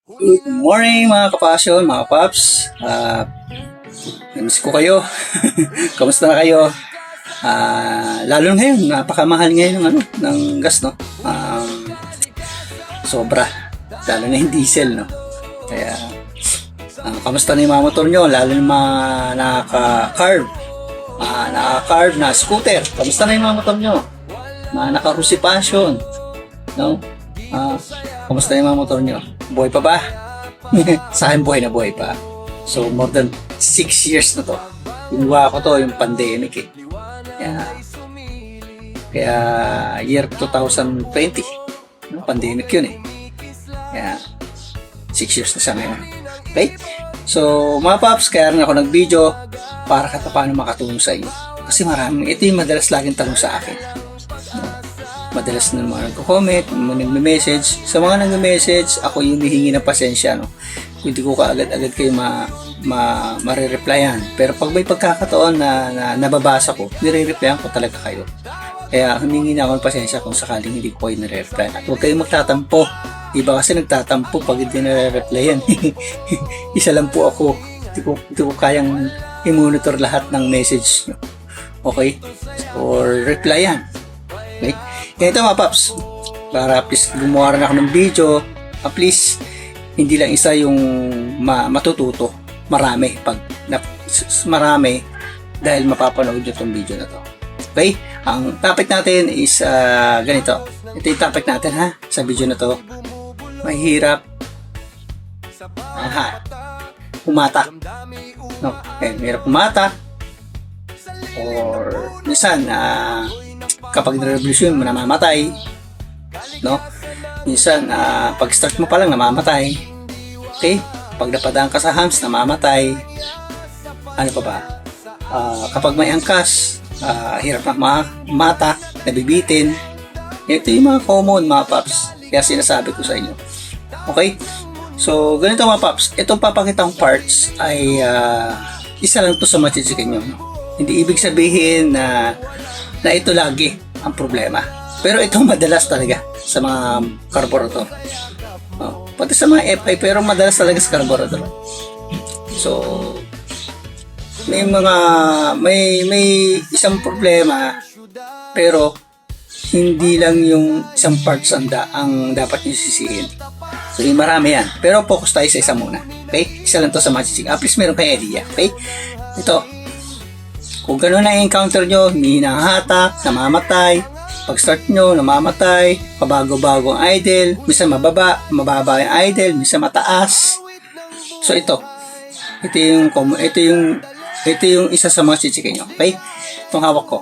Good morning mga kapasyon, mga paps. Namiss ko kayo. Kamusta na kayo? Lalo ngayon, napakamahal ngayon ng gas, no? Sobra. Lalo na yung diesel, no? Kaya, kamusta na yung mga motor nyo? Lalo na yung mga naka-carb. Naka-carb na scooter. Kamusta na yung mga motor nyo? Mga naka-Rusi Passion. No? Kamusta na yung mga motor nyo? Buhay pa ba? Sa akin buhay na buhay pa. So more than 6 years na to. Ginawa ko to yung pandemic eh. Kaya year 2020. Pandemic yun eh. Kaya 6 years na siya ngayon. Okay? So mga paps, kaya rin ako nag-video para kahit paano makatulong sa inyo. Kasi maraming, ito yung madalas laging tanong sa akin. Madalas na mga nagko-comment, nagme-message. Sa mga nagme-message, ako yung hihingi ng pasensya, no? Hindi ko kaagad-agad kayo ma-re-replyan. Pero pag may pagkakataon na nababasa ko, nire-replyan ko talaga kayo. Kaya humingi na ako ng pasensya kung sakaling hindi ko kayo nire-replyan. At huwag kayong magtatampo. Diba kasi nagtatampo pag hindi nire-replyan. Isa lang po ako. Hindi ko kayang i-monitor lahat ng message nyo. Okay? Or replyan. Okay? Ganito mga paps, para please gumawa rin ako ng video, please hindi lang isa yung matututo, marami marami dahil mapapanood nyo itong video na to. Okay? Ang topic natin is ganito. Ito yung topic natin sa video na to. Mahirap humata. No? Mahirap humata or minsan kapag na-revolution mo namamatay, no? Minsan pag start mo pa lang namamatay. Okay? Pag napadaan ka sa hams namamatay. Ano pa ba? Kapag may angkas, hirap na mata, nabibitin. Ito yung mga common mga paps. Kaya sinasabi ko sa inyo. Okay? So, ganito mga paps. Itong papakita kong parts ay isa lang to sa machichikin nyo. No? Hindi ibig sabihin na ito lagi ang problema. Pero ito madalas talaga sa mga carburetor. Pati sa mga FI, pero madalas talaga sa carburetor. So, may isang problema, pero hindi lang yung isang parts ang dapat nyo sisihin. So, marami yan. Pero focus tayo sa isa muna. Okay? Isa lang to sa matching. Please meron kayo idea. Okay? Ito. Kung gano'n na encounter nyo, hindi nanghahatak, namamatay, pag start nyo, namamatay, pabago-bago ang idle, minsan mababa yung idle, minsan mataas. So ito yung isa sa mga chichikin nyo. Okay? Itong hawak ko.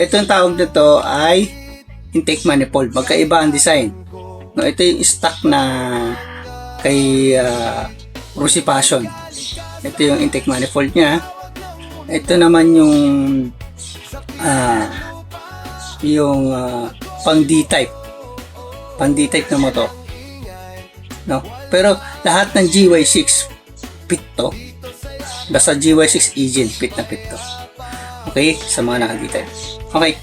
Ito yung tawag nito ay intake manifold. Magkaiba ang design. No, ito yung stock na kay Rusi Passion. Ito yung intake manifold niya. Ito naman yung pang D-type. Pang D-type na motor. No? Pero lahat ng GY6 fit to. Basta GY6 engine fit na fit to. Okay? Sa mga naka D-type. Okay.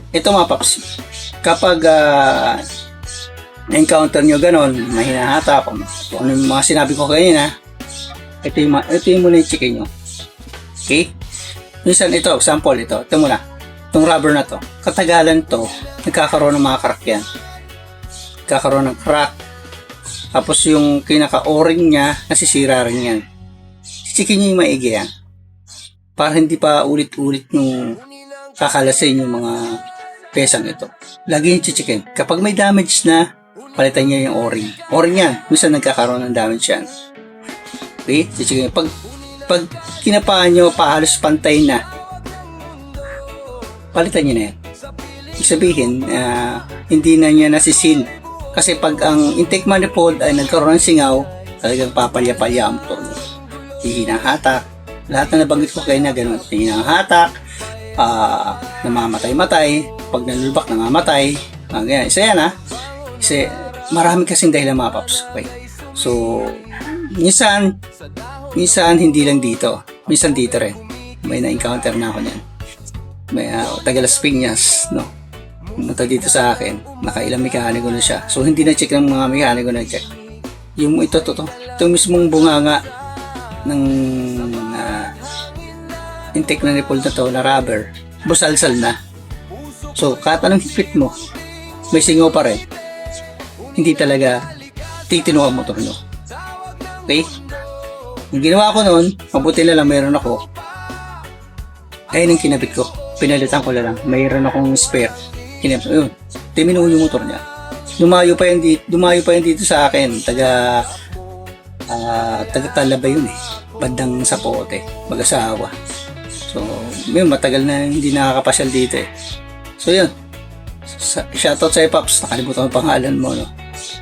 Ito mga paps. Kapag na-encounter nyo ganon, mahinahata kung ano yung mga sinabi ko kanina, ito yung muna yung chicken nyo. Okay? Minsan ito, example ito muna. Itong rubber na to. Katagalan to, nagkakaroon ng mga crack yan. Nagkakaroon ng crack. Tapos yung kinaka-o-ring niya, nasisira rin yan. Chicken nyo yung maigi yan. Para hindi pa ulit-ulit yung kakalasin yung mga pesang ito. Lagi yung chicken. Kapag may damage na, palitan niya yung o-ring. O-ring yan. Minsan nagkakaroon ng damage yan. Okay? Chichikin. Pag kinapaan nyo, halos pantay na, palitan nyo na yan. Ibig sabihin, hindi na niya nasisil. Kasi pag ang intake manifold ay nagkaroon ng singaw, talagang papalya-palya ang motor. Hihinahatak. Lahat na nabanggit ko kayo na gano'n. Hihinahatak, namamatay-matay, pag nalulubak, namamatay. Ganyan. Isa yan Kasi marami kasing dahilan mga paps. Okay? So, minsan hindi lang dito. Minsan dito rin. May na-encounter na ako niyan. May taga Las Piñas, no? pumunta dito sa akin, nakailang mekaniko na siya. So hindi na check ng mga mekaniko na check. Yung ito mismong bunganga ng intake na nipple na to na rubber, busalsal na. So kahit anong higpit mo, may singaw pa rin. Hindi talaga titino ang motor nyo. Okay? Yung ginawa ko noon, mabuti na lang mayroon ako. Ayun ang kinabit ko. Pinalitan ko na lang. Mayroon akong spare. Kinabit. Ayun. Timino yung motor niya. Dumayo pa yun dito sa akin. Taga Talaba yun eh. Bandang Sapote. Mag-asawa. So, yun, matagal na hindi nakakapasyal dito eh. So, yun. Shoutout sa'yo, Paps. Nakalimutan ang pangalan mo, no?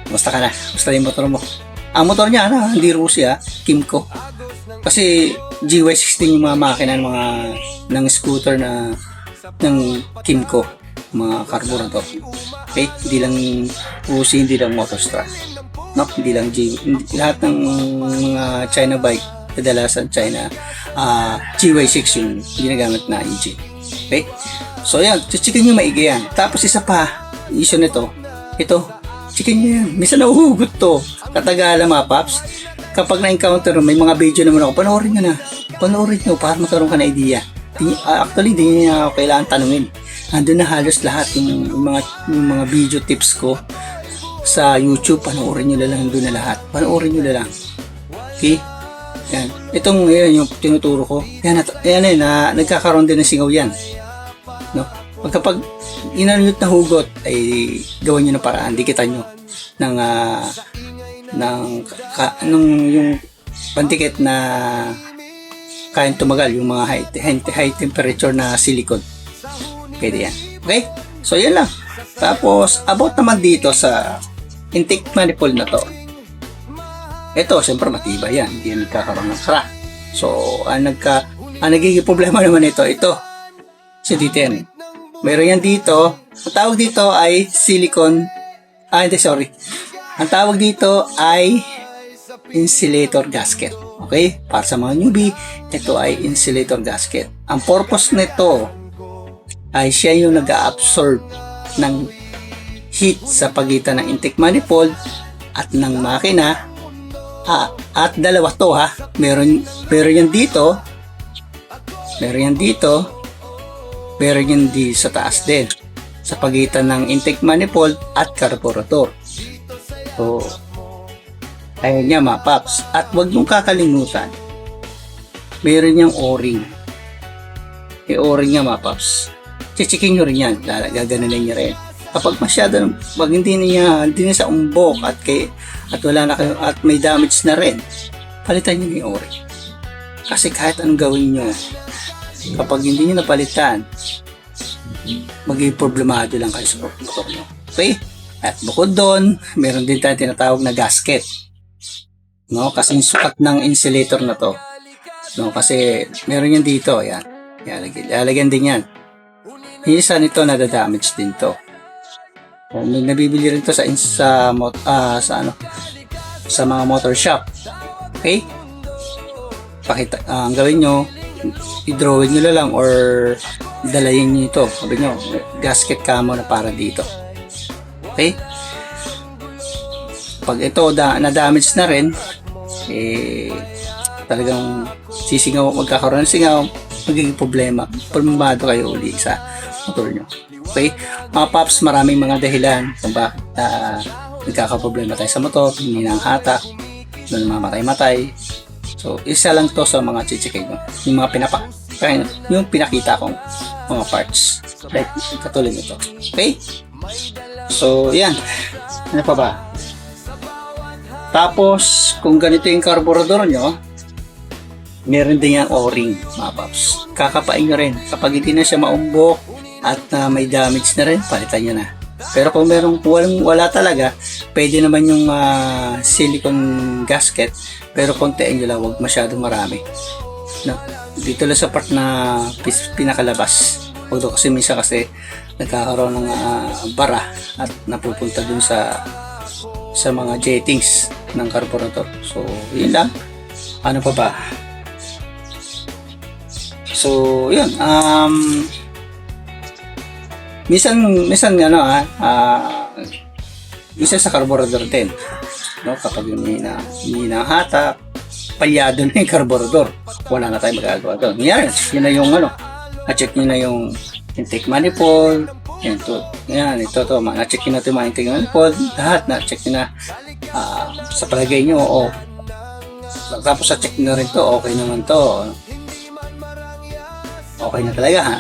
Basta ka na. Basta yung motor mo. Ang motor niya, hindi Russia, Kimco. Kasi GY16 yung mga makina ng scooter ng Kimco, mga carburetor. Okay? Hindi lang Uzi, hindi lang Motorstar. No? Hindi lang lahat ng mga China bike, kadalasan China, GY6 yung ginagamit na engine. Okay? So yan, chicken nyo maigi yan. Tapos isa pa, issue nito, ito, chicken nyo yan. Minsan nahuhugot to. Katagalan mga Paps. Kapag na-encounter may mga video naman ako, panoorin nyo na. Panoorin nyo para magkaroon ka na idea. Actually, hindi nyo ako kailangan tanungin. Andun na halos lahat yung mga video tips ko sa YouTube. Panoorin nyo na lang doon na lahat. Panoorin nyo na lang. Okay? Yan. Yan yung tinuturo ko. Yan na nagkakaroon din ng singaw yan. No? Kapag inanuyot na hugot, ay gawin nyo ng paraan. Dikitan nyo yung pandikit na kayang tumagal, yung mga high temperature na silicone. Pwede yan. Okay? So, yan lang. Tapos, about naman dito sa intake manifold na to. Ito, siyempre matibay yan. Hindi nagkakaroon ng crack. So, ang nagiging problema naman ito, si D10. Meron yan dito. Ang tawag dito ay silicone. Ang tawag dito ay insulator gasket. Okay? Para sa mga newbie, ito ay insulator gasket. Ang purpose nito ay siya yung nag-absorb ng heat sa pagitan ng intake manifold at ng makina. At dalawa to ha. Meron yan dito. Meron yan di sa taas din. Sa pagitan ng intake manifold at carburetor. So, ayun nga mga Paps. At huwag niyong kakalimutan, meron niyang o-ring. O-ring nga mga Paps. Chichikin nyo rin yan. Gaganunin nyo rin. Kapag masyado, pag hindi niya sa umbok at wala na kayo, at may damage na rin, palitan nyo yung o-ring. Kasi kahit anong gawin nyo, kapag hindi nyo napalitan, magiging problemado lang kayo sa motor nyo. Okay? At bukod doon, meron din tayong tinatawag na gasket. No, kasi yung sukat ng insulator na to. No, kasi meron yan dito, ayan. Lalagyan din yan. Isa nito nadadamage din to. May nabibili rin to sa mga motor shop. Okay? Ang gawin nyo, i-drawing nyo lang or dalayin nyo ito. Sabi nyo, gasket camo na para dito. Okay? Pag ito na-damage na rin, talagang magkakaroon ng singaw, magiging problemado kayo uli sa motor nyo. Okay? Mga Paps, maraming mga dahilan kung bakit nagkakaproblema tayo sa motor, hindi na ang hatak, mamatay-matay. So, isa lang to sa mga chichikay mo. Yung mga yung pinakita kong mga parts. Like, katulad nito. Okay? So, yan. Ano pa ba? Tapos, kung ganito yung carburetor nyo, meron din yung o-ring, mga Paps. Kakapain nyo rin. Kapag hindi na siya maumbok at may damage na rin, palitan nyo na. Pero kung wala talaga, pwede naman yung silicone gasket, pero kontiin nyo lang, huwag masyadong marami. No? Dito lang sa part na pinakalabas. Huwag doon kasi minsan nagkakaroon ng bara at napupunta dun sa mga jettings ng carburetor. So, yun lang. Ano pa ba? So, yun. Minsan ano isa sa carburetor din, no? Kapag hindi na hatak, palyado na yung carburetor, wala na tayong magagawa doon. Yan na yung na-check nyo na yung intake manifold, ito na-check nyo na ito yung intake manifold, lahat na-check nyo na sa palagay nyo, tapos sa-check nyo rin to, okay naman to, okay na talaga ha,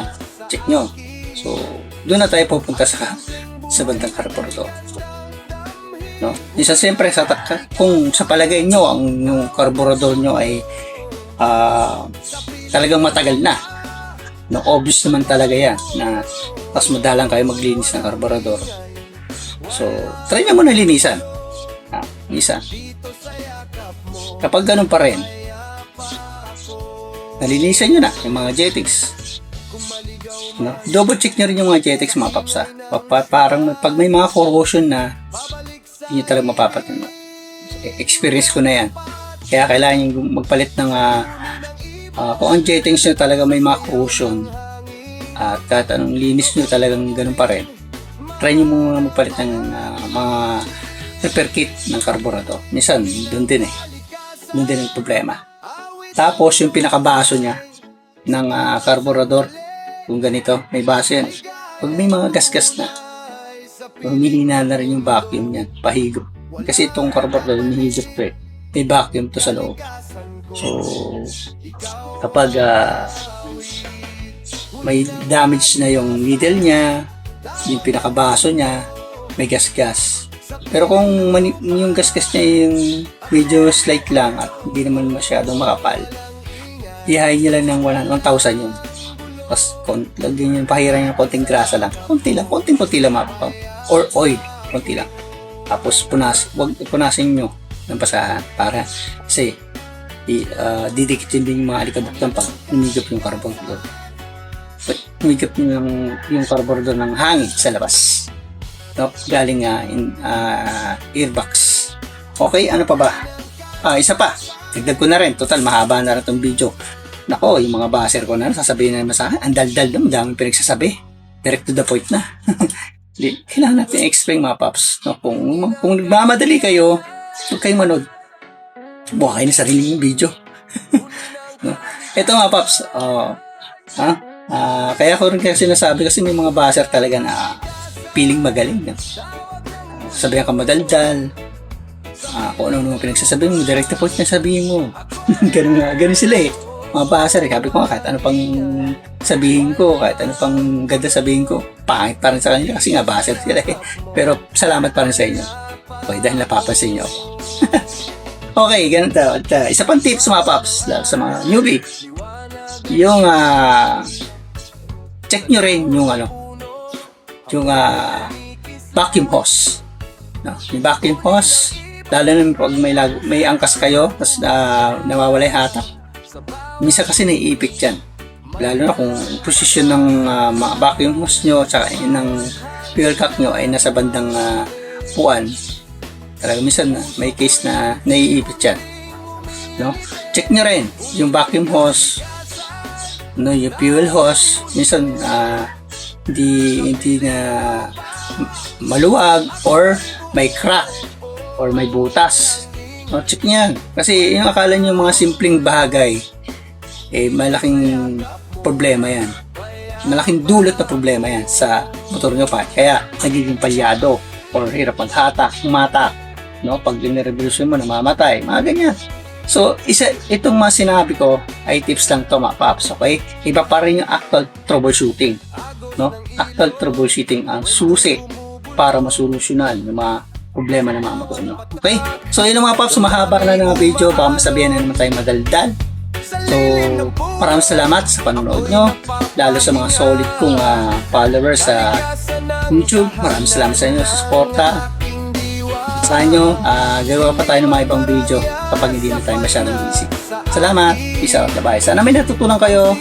check nyo. So, doon na tayo pupunta sa bandang carburetor. No? Isa siyempre kung sa palagay nyo yung carburetor nyo ay talagang matagal na, no, obvious naman talaga yan na tapos madalang kayo maglinis ng carburetor, so try nyo muna linisan. Linisan. Kapag ganun pa rin, nalinisan nyo na yung mga jetix, no? Double check nyo rin yung mga jetix, mga paps, parang pag may mga corrosion na, hindi talaga mapapatin. Experience ko na yan. Kaya kailangan yung magpalit ng kung ang jetings nyo talaga may mga corrosion at kahit anong linis nyo talagang ganun pa rin, try nyo muna magpalit ng mga repair kit ng carburetor. Minsan, doon din ang problema. Tapos yung pinakabaso niya ng carburetor, kung ganito, may baso yan. Pag may mga gasgas na, humihina na rin yung vacuum niyan, pahigop. Kasi itong carburetor, humihigop to may vacuum to sa loob. So, kapag may damage na yung needle niya, yung pinakabaso niya, may gasgas. Pero kung yung gasgas niya yung medyo slight lang at hindi naman masyadong makapal, ihayin niya lang ng 1,000 yun. Tapos, lagyan yung pahiran niya konting grasa lang. Konti lang mapapam. Or oil, konti lang. Tapos, huwag punasin nyo ng basahan para kasi didikitin din yung mga alikabok pag humigop yung carburetor. Humigop yung carburetor ng hangin sa labas. No? Galing airbox. Okay, ano pa ba? Isa pa. Tigdag ko na rin. Total, mahaba na rin itong video. Nako, yung mga baser ko na sasabihin na naman sa akin, ang daldal naman, daming pinagsasabi. Direct to the point na. Kailangan natin i-explain mga paps. No? Kung nagmamadali kayo, huwag kayong manood. Buhay na sarili yung video. No? Ito mga paps, kaya ko rin kasi sinasabi kasi may mga baser talaga na feeling magaling. No? Sabihan ka madaldal. Kung ano naman pinagsasabi mo, direct to point na sabihin mo. Ganun sila eh. Mga baser, sabi ko nga, kahit ano pang sabihin ko, kahit ano pang ganda sabihin ko, pangit pa rin sa kanila kasi nga baser sila eh. Pero salamat pa rin sa inyo. Okay, dahil napapansin nyo ako. Okay, ganito. Isa pang tips mga paps sa mga newbie. Yung check nyo rin yung vacuum hose. No, yung vacuum hose, lalo na pag may angkas kayo, tapos nawawala yung hatak. Minsan kasi naiipit yan. Lalo na kung posisyon ng vacuum hose nyo at ng fuel cap nyo ay nasa bandang puan. Talaga minsan may case na naiipit yan. No? Check nyo rin yung vacuum hose, yung fuel hose. Minsan hindi na maluwag or may crack or may butas. No, check nyo yan. Kasi yung akala nyo mga simpleng bagay, malaking problema yan. Malaking dulot na problema yan sa motor nyo pa. Kaya nagiging palyado or hirap maghatak, umatak. No, pag dinirevolusyon mo, namamatay. Mga ganyan. So, itong mga sinabi ko ay tips lang to mga paps. Okay? Iba pa rin yung actual troubleshooting. No? Actual troubleshooting ang susi para masolusyonan yung mga problema ng mga motor nyo. Okay? So, yun mga paps, mahaba na ng video. Baka masabihan na naman tayo madaldal. So, maraming salamat sa panonood nyo. Lalo sa mga solid kong followers sa YouTube. Maraming salamat sa inyo sa suporta. Sa inyo, gagawa pa tayo ng mga ibang video kapag hindi na tayo masyadong busy. Salamat. Peace out. Bye. Sana may natutunan kayo.